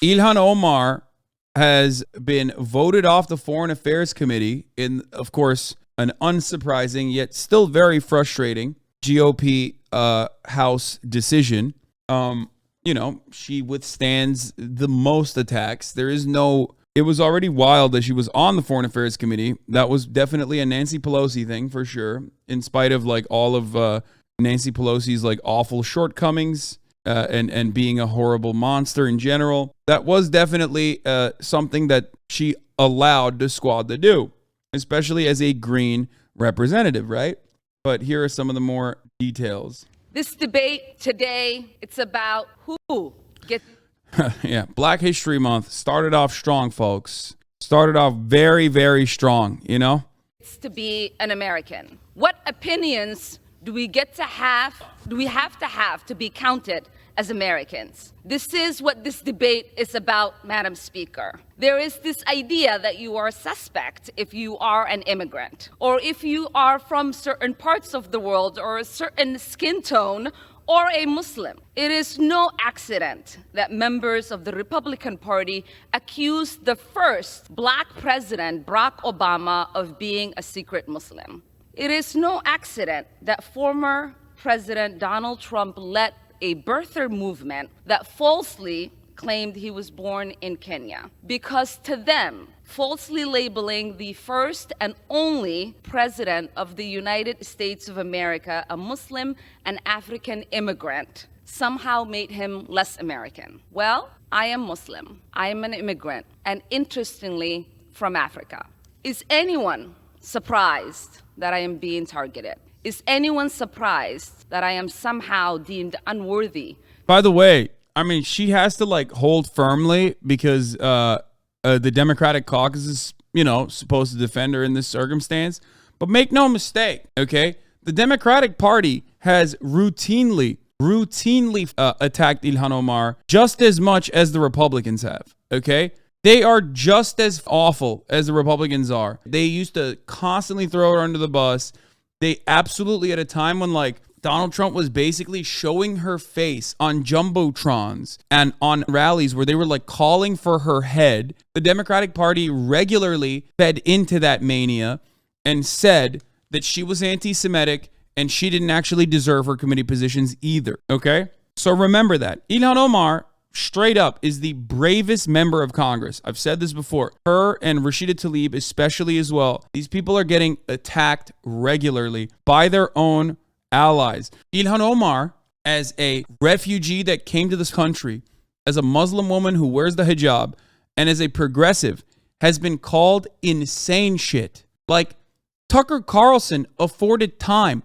Ilhan Omar has been voted off the Foreign Affairs Committee in, of course, an unsurprising yet still very frustrating GOP House decision. She withstands the most attacks. It was already wild that she was on the Foreign Affairs Committee. That was definitely a Nancy Pelosi thing for sure, in spite of like all of Nancy Pelosi's like awful shortcomings and being a horrible monster in general. That was definitely something that she allowed the squad to do, especially as a green representative, right? But here are some of the more details. This debate today, it's about who gets... Yeah, Black History Month started off strong, folks. Started off very, very strong, you know? It's to be an American. What opinions do we have to have to be counted as Americans? This is what this debate is about, Madam Speaker. There is this idea that you are a suspect if you are an immigrant, or if you are from certain parts of the world, or a certain skin tone, or a Muslim. It is no accident that members of the Republican Party accused the first Black president, Barack Obama, of being a secret Muslim. It is no accident that former President Donald Trump led a birther movement that falsely claimed he was born in Kenya. Because to them, falsely labeling the first and only president of the United States of America a Muslim and African immigrant somehow made him less American. Well, I am Muslim. I am an immigrant, and interestingly, from Africa. Is anyone surprised that I am being targeted? Is anyone surprised that I am somehow deemed unworthy? By the way, I mean, she has to like hold firmly because the Democratic caucus is, supposed to defend her in this circumstance. But make no mistake, okay? The Democratic Party has routinely attacked Ilhan Omar just as much as the Republicans have, okay? They are just as awful as the Republicans are. They used to constantly throw her under the bus. They absolutely, at a time when like Donald Trump was basically showing her face on jumbotrons and on rallies where they were like calling for her head, the Democratic Party regularly fed into that mania and said that she was anti-Semitic and she didn't actually deserve her committee positions either, okay? So remember that. Ilhan Omar, straight up, is the bravest member of Congress. I've said this before. Her and Rashida Tlaib especially as well. These people are getting attacked regularly by their own allies. Ilhan Omar, as a refugee that came to this country, as a Muslim woman who wears the hijab, and as a progressive, has been called insane shit. Like, Tucker Carlson afforded time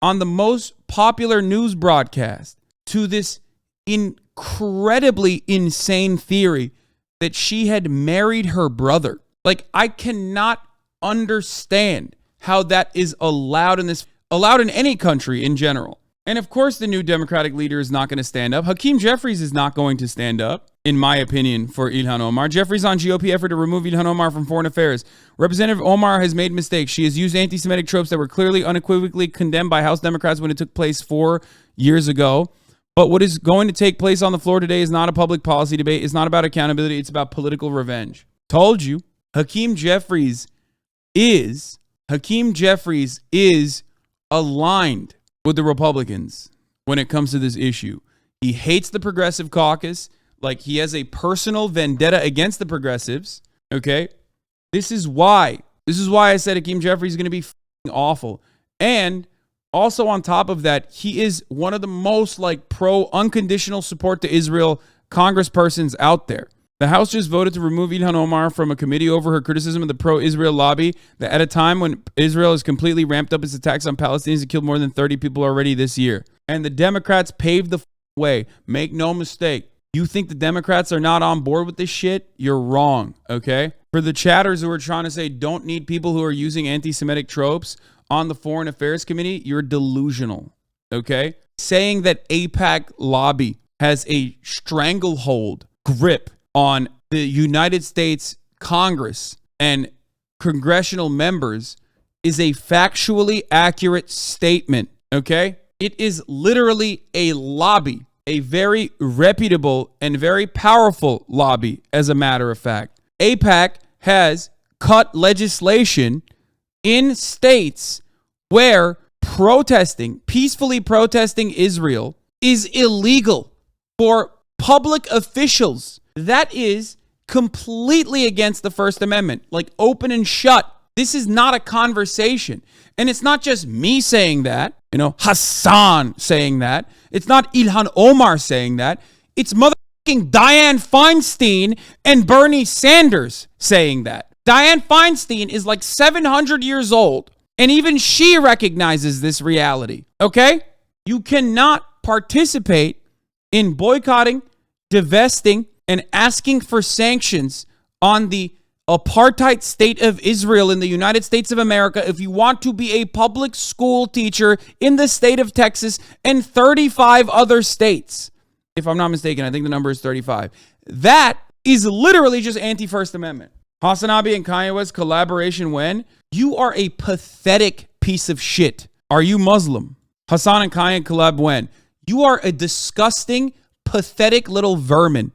on the most popular news broadcast to this incredibly insane theory that she had married her brother. Like, I cannot understand how that is allowed in any country in general. And of course, the new Democratic leader is not going to stand up. Hakeem Jeffries is not going to stand up, in my opinion, for Ilhan Omar. Jeffries on GOP effort to remove Ilhan Omar from foreign affairs. Representative Omar has made mistakes. She has used anti-Semitic tropes that were clearly unequivocally condemned by House Democrats when it took place 4 years ago. But what is going to take place on the floor today is not a public policy debate. It's not about accountability. It's about political revenge. Told you. Hakeem Jeffries is aligned with the Republicans when it comes to this issue. He hates the Progressive Caucus. Like, he has a personal vendetta against the progressives. Okay? This is why I said Hakeem Jeffries is going to be awful. And also on top of that, he is one of the most like pro unconditional support to Israel congresspersons out there. The House just voted to remove Ilhan Omar from a committee over her criticism of the pro-Israel lobby that at a time when Israel has completely ramped up its attacks on Palestinians and killed more than 30 people already this year. And the Democrats paved the way. Make no mistake. You think the Democrats are not on board with this shit? You're wrong, okay? For the chatters who are trying to say don't need people who are using anti-Semitic tropes on the Foreign Affairs Committee, you're delusional, okay? Saying that AIPAC lobby has a stranglehold grip on the United States Congress and congressional members is a factually accurate statement, okay? It is literally a lobby a very reputable and very powerful lobby, as a matter of fact. AIPAC has cut legislation in states where peacefully protesting Israel is illegal for public officials. That is completely against the First Amendment, like open and shut. This is not a conversation. And it's not just me saying that, Hasan saying that. It's not Ilhan Omar saying that. It's motherfucking Dianne Feinstein and Bernie Sanders saying that. Dianne Feinstein is like 700 years old, and even she recognizes this reality, okay? You cannot participate in boycotting, divesting, and asking for sanctions on the apartheid state of Israel in the United States of America if you want to be a public school teacher in the state of Texas and 35 other states. If I'm not mistaken, I think the number is 35. That is literally just anti-First Amendment. HasanAbi and Kanye West collaboration when? You are a pathetic piece of shit. Are you Muslim? Hasan and Kanye collab when? You are a disgusting, pathetic little vermin.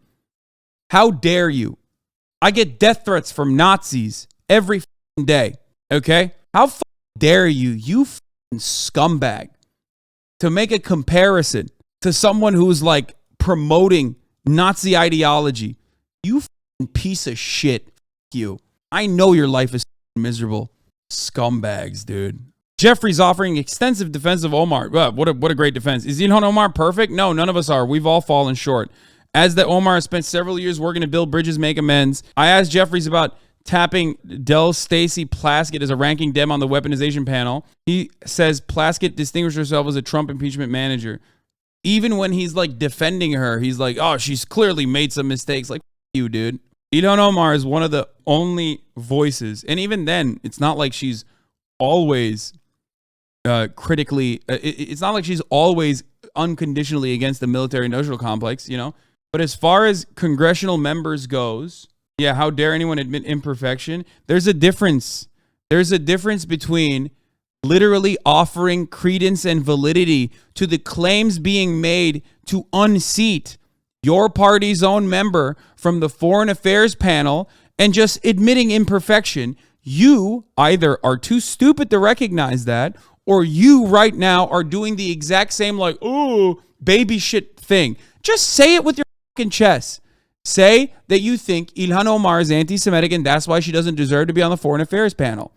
How dare you? I get death threats from Nazis every day, okay? How dare you, you scumbag, to make a comparison to someone who's like promoting Nazi ideology? You piece of shit. You. I know your life is miserable. Scumbags, dude. Jeffrey's offering extensive defense of Omar. What a great defense. Is Ilhan Omar perfect? No, none of us are. We've all fallen short. As that Omar has spent several years working to build bridges, make amends. I asked Jeffries about tapping Del Stacey Plaskett as a ranking Dem on the weaponization panel. He says Plaskett distinguished herself as a Trump impeachment manager. Even when he's like defending her, he's like, oh, she's clearly made some mistakes. Like, you, dude. Ilhan Omar is one of the only voices. And even then, it's not like she's always critically, it's not like she's always unconditionally against the military-industrial complex, But as far as congressional members goes, yeah, how dare anyone admit imperfection? There's a difference. There's a difference between literally offering credence and validity to the claims being made to unseat your party's own member from the Foreign Affairs panel and just admitting imperfection. You either are too stupid to recognize that, or you right now are doing the exact same like, oh, baby shit thing. Just say it with your fucking chest. Say that you think Ilhan Omar is anti-Semitic and that's why she doesn't deserve to be on the Foreign Affairs panel.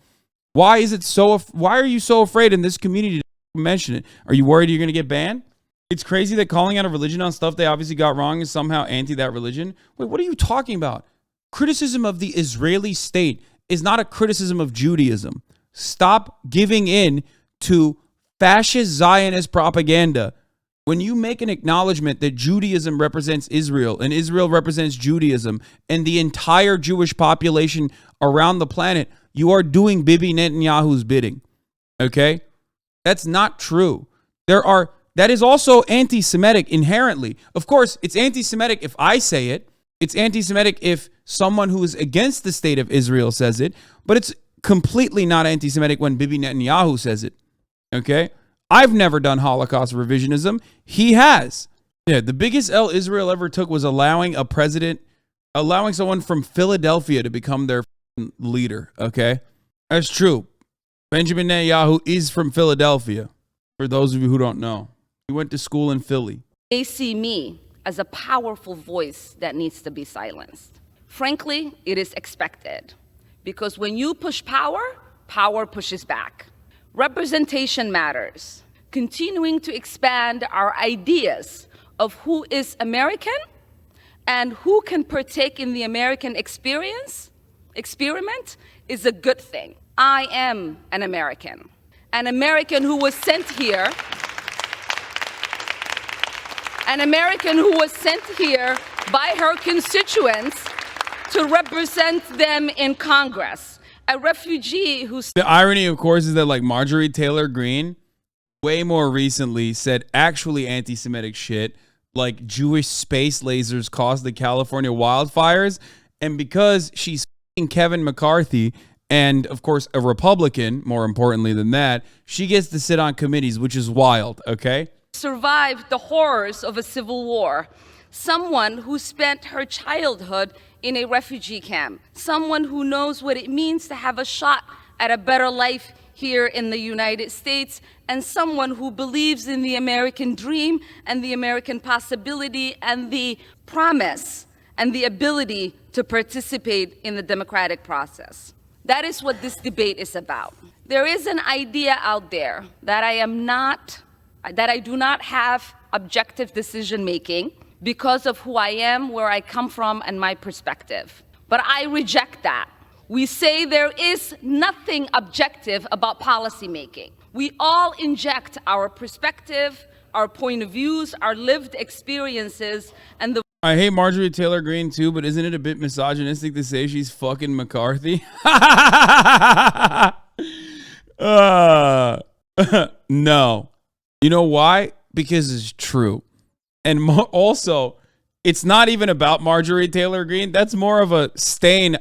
Why are you so afraid in this community to mention it? Are you worried you're going to get banned? It's crazy that calling out a religion on stuff they obviously got wrong is somehow anti that religion. Wait, what are you talking about? Criticism of the Israeli state is not a criticism of Judaism. Stop giving in to fascist Zionist propaganda. When you make an acknowledgement that Judaism represents Israel and Israel represents Judaism and the entire Jewish population around the planet, you are doing Bibi Netanyahu's bidding. Okay? That's not true. That is also anti-Semitic inherently. Of course, it's anti-Semitic if I say it. It's anti-Semitic if someone who is against the state of Israel says it. But it's completely not anti-Semitic when Bibi Netanyahu says it. Okay? I've never done Holocaust revisionism. He has. Yeah, the biggest L Israel ever took was allowing someone from Philadelphia to become their leader. Okay? That's true. Benjamin Netanyahu is from Philadelphia, for those of you who don't know. He went to school in Philly. They see me as a powerful voice that needs to be silenced. Frankly, it is expected. Because when you push power, power pushes back. Representation matters. Continuing to expand our ideas of who is American and who can partake in the American experiment is a good thing. I am an American who was sent here, by her constituents to represent them in Congress. A refugee who's... The irony, of course, is that like Marjorie Taylor Greene way more recently said actually anti-Semitic shit, like Jewish space lasers caused the California wildfires. And because she's Kevin McCarthy and, of course, a Republican, more importantly than that, she gets to sit on committees, which is wild, okay? survived the horrors of a civil war, someone who spent her childhood in a refugee camp, someone who knows what it means to have a shot at a better life here in the United States, and someone who believes in the American dream and the American possibility and the promise and the ability to participate in the democratic process. That is what this debate is about. There is an idea out there that I do not have objective decision making because of who I am, where I come from, and my perspective. But I reject that. We say there is nothing objective about policymaking. We all inject our perspective, our point of views, our lived experiences, and the I hate Marjorie Taylor Greene too, but isn't it a bit misogynistic to say she's fucking McCarthy? No. You know why? Because it's true. And also, it's not even about Marjorie Taylor Greene. That's more of a stain.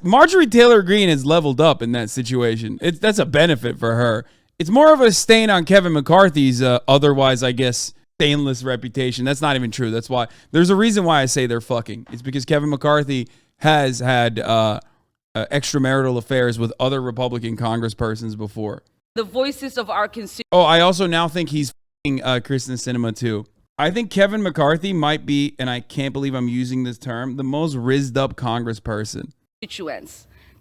Marjorie Taylor Greene has leveled up in that situation. That's a benefit for her. It's more of a stain on Kevin McCarthy's otherwise, I guess, stainless reputation. That's not even true. That's why there's a reason why I say they're fucking. It's because Kevin McCarthy has had extramarital affairs with other Republican congresspersons before. The voices of our consumers. Oh, I also now think he's fucking Kristen Sinema too. I think Kevin McCarthy might be, and I can't believe I'm using this term, the most rizzed up congressperson.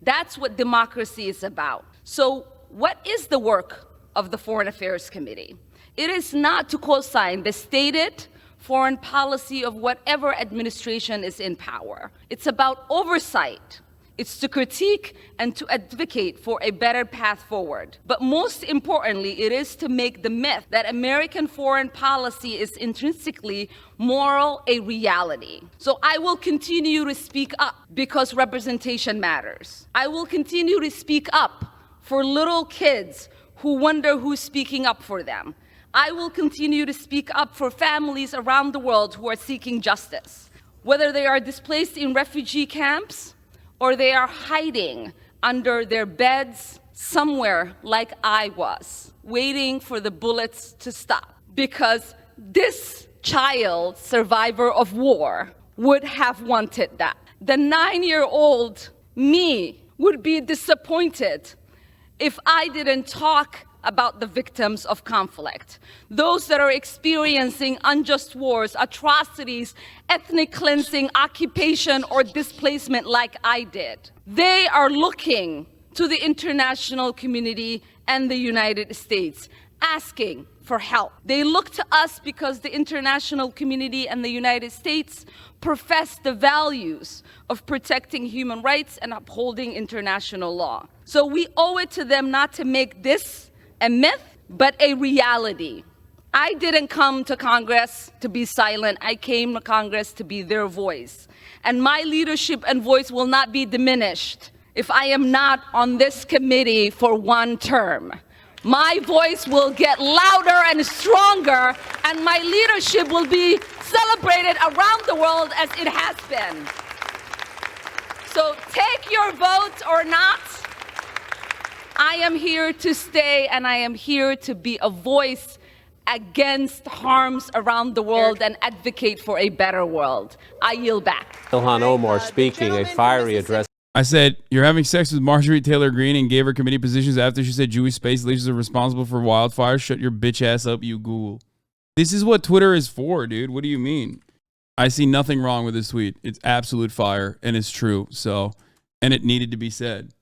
That's what democracy is about. So what is the work of the Foreign Affairs Committee? It is not to co-sign the stated foreign policy of whatever administration is in power. It's about oversight. It's to critique and to advocate for a better path forward. But most importantly, it is to make the myth that American foreign policy is intrinsically moral a reality. So I will continue to speak up because representation matters. I will continue to speak up for little kids who wonder who's speaking up for them. I will continue to speak up for families around the world who are seeking justice, whether they are displaced in refugee camps or they are hiding under their beds somewhere like I was, waiting for the bullets to stop. Because this child, survivor of war, would have wanted that. The 9-year-old me would be disappointed if I didn't talk about the victims of conflict, those that are experiencing unjust wars, atrocities, ethnic cleansing, occupation, or displacement like I did. They are looking to the international community and the United States, asking for help. They look to us because the international community and the United States profess the values of protecting human rights and upholding international law. So we owe it to them not to make this a myth, but a reality. I didn't come to Congress to be silent. I came to Congress to be their voice. And my leadership and voice will not be diminished if I am not on this committee for one term. My voice will get louder and stronger, and my leadership will be celebrated around the world as it has been. So take your vote or not. I am here to stay, and I am here to be a voice against harms around the world and advocate for a better world. I yield back. Ilhan Omar speaking a fiery address. I said, you're having sex with Marjorie Taylor Greene and gave her committee positions after she said Jewish space leaders are responsible for wildfires. Shut your bitch ass up, you ghoul. This is what Twitter is for, dude. What do you mean? I see nothing wrong with this tweet. It's absolute fire, and it's true. So, and it needed to be said.